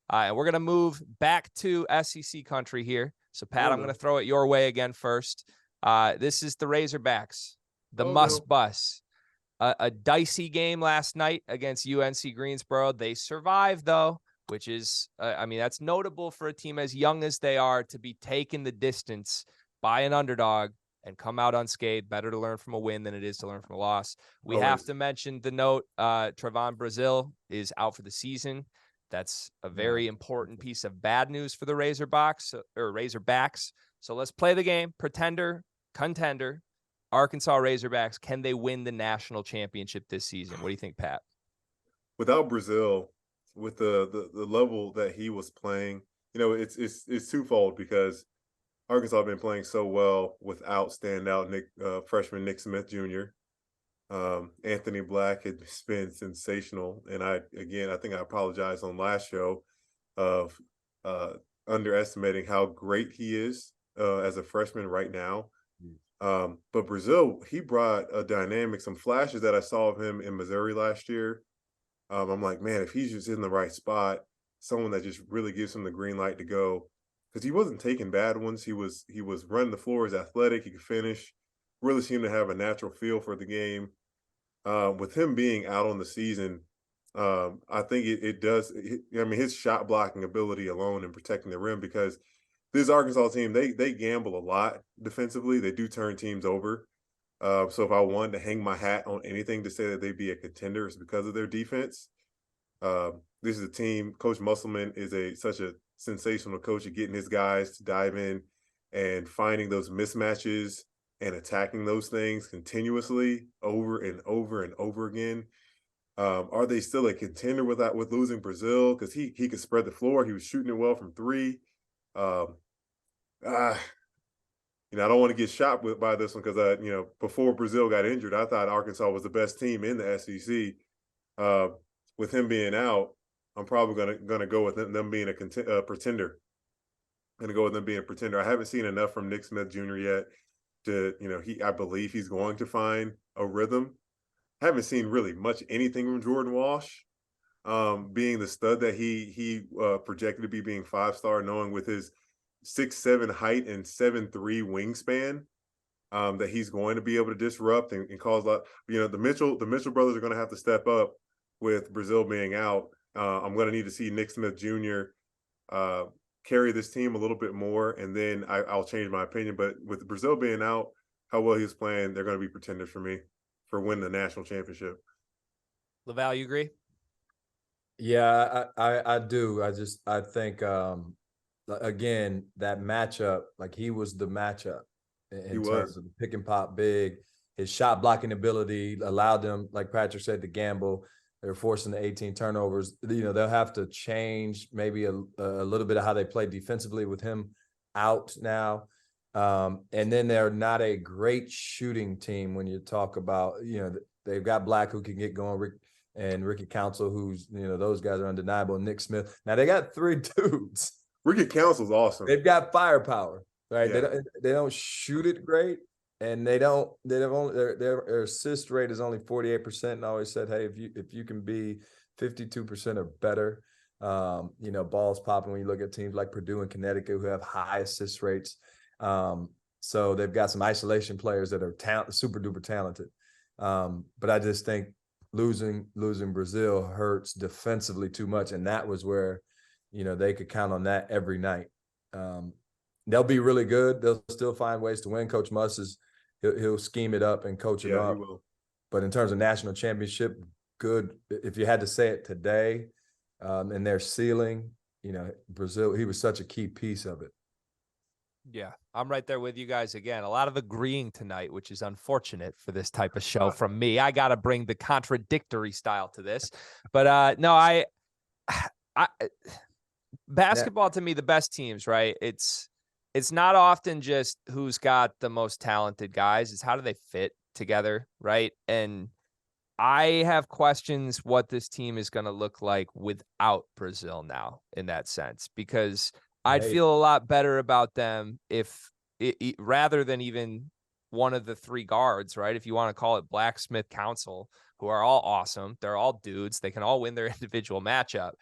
And we're going to move back to SEC country here. So, Pat, I'm going to throw it your way again first. This is the Razorbacks, the bus. A dicey game last night against UNC Greensboro. They survived, though, which is, that's notable for a team as young as they are to be taken the distance by an underdog and come out unscathed. Better to learn from a win than it is to learn from a loss. We have to mention the note, Trevon Brazile is out for the season. That's a very important piece of bad news for the Razorbacks. So let's play the game. Pretender, contender, Arkansas Razorbacks. Can they win the national championship this season? What do you think, Pat? Without Brazile, with the level that he was playing, it's twofold because Arkansas have been playing so well without standout freshman Nick Smith Jr. Anthony Black has been sensational, and I think I apologized on last show of underestimating how great he is as a freshman right now. But Brazile, he brought a dynamic, some flashes that I saw of him in Missouri last year. I'm like, man, if he's just in the right spot, someone that just really gives him the green light to go, because he wasn't taking bad ones. He was running the floor, he's athletic, he could finish, really seemed to have a natural feel for the game. With him being out on the season, I think it does. His shot blocking ability alone and protecting the rim, because this Arkansas team, they gamble a lot defensively. They do turn teams over. So if I wanted to hang my hat on anything to say that they'd be a contender, it's because of their defense. This is a team. Coach Musselman is such a sensational coach at getting his guys to dive in and finding those mismatches and attacking those things continuously over and over and over again. Are they still a contender with losing Brazile? Because he could spread the floor. He was shooting it well from three. I don't want to get shot by this one because before Brazile got injured, I thought Arkansas was the best team in the SEC. With him being out, I'm probably gonna go with them being a pretender. Going to go with them being a pretender. I haven't seen enough from Nick Smith Jr. yet to I believe he's going to find a rhythm. I haven't seen really much anything from Jordan Walsh, being the stud that he projected to be, being 5-star, knowing with his 6'7" height and 7'3" wingspan, that he's going to be able to disrupt and cause a lot. The Mitchell brothers are going to have to step up with Brazile being out. I'm going to need to see Nick Smith Jr. Carry this team a little bit more, and then I'll change my opinion. But with Brazile being out, how well he was playing, they're going to be pretenders for me for winning the national championship. Laval, you agree? Yeah, I do. I think again, that matchup, like he was the matchup in terms of the pick and pop big. His shot blocking ability allowed them, like Patrick said, to gamble. They're forcing the 18 turnovers. They'll have to change maybe a little bit of how they play defensively with him out now. And then they're not a great shooting team when you talk about, they've got Black who can get going, and Ricky Council, who's, those guys are undeniable. Nick Smith. Now they got three dudes. Ricky Council's awesome. They've got firepower, right? Yeah. They don't shoot it great. And their assist rate is only 48%. And I always said, hey, if you can be 52% or better, balls popping when you look at teams like Purdue and Connecticut who have high assist rates. So they've got some isolation players that are super duper talented. But I just think losing Brazile hurts defensively too much, and that was where they could count on that every night. They'll be really good. They'll still find ways to win. Coach Muss he'll scheme it up and coach it up. He will. But in terms of national championship, good. If you had to say it today, in their ceiling, Brazile, he was such a key piece of it. Yeah, I'm right there with you guys again. A lot of agreeing tonight, which is unfortunate for this type of show from me. I got to bring the contradictory style to this. But no, I basketball to me, the best teams, right? It's not often just who's got the most talented guys. It's how do they fit together, right? And I have questions what this team is going to look like without Brazile now in that sense, because I'd feel a lot better about them if rather than even one of the three guards, right? If you want to call it Blacksmith Council, who are all awesome. They're all dudes. They can all win their individual matchup.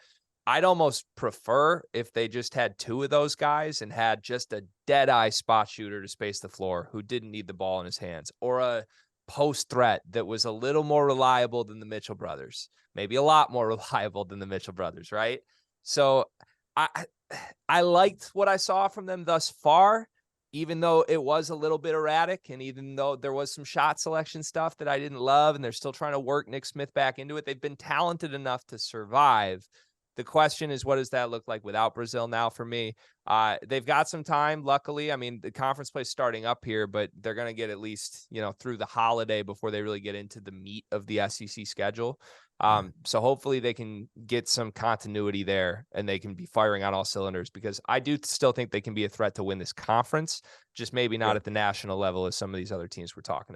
I'd almost prefer if they just had 2 of those guys and had just a dead-eye spot shooter to space the floor who didn't need the ball in his hands, or a post threat that was a little more reliable than the Mitchell brothers, maybe a lot more reliable than the Mitchell brothers, right? So I liked what I saw from them thus far, even though it was a little bit erratic, and even though there was some shot selection stuff that I didn't love, and they're still trying to work Nick Smith back into it. They've been talented enough to survive. The question is, what does that look like without Brazile now for me? They've got some time, luckily. I mean, the conference play is starting up here, but they're going to get at least, through the holiday before they really get into the meat of the SEC schedule. So hopefully they can get some continuity there and they can be firing on all cylinders, because I do still think they can be a threat to win this conference, just maybe not at the national level as some of these other teams we're talking about.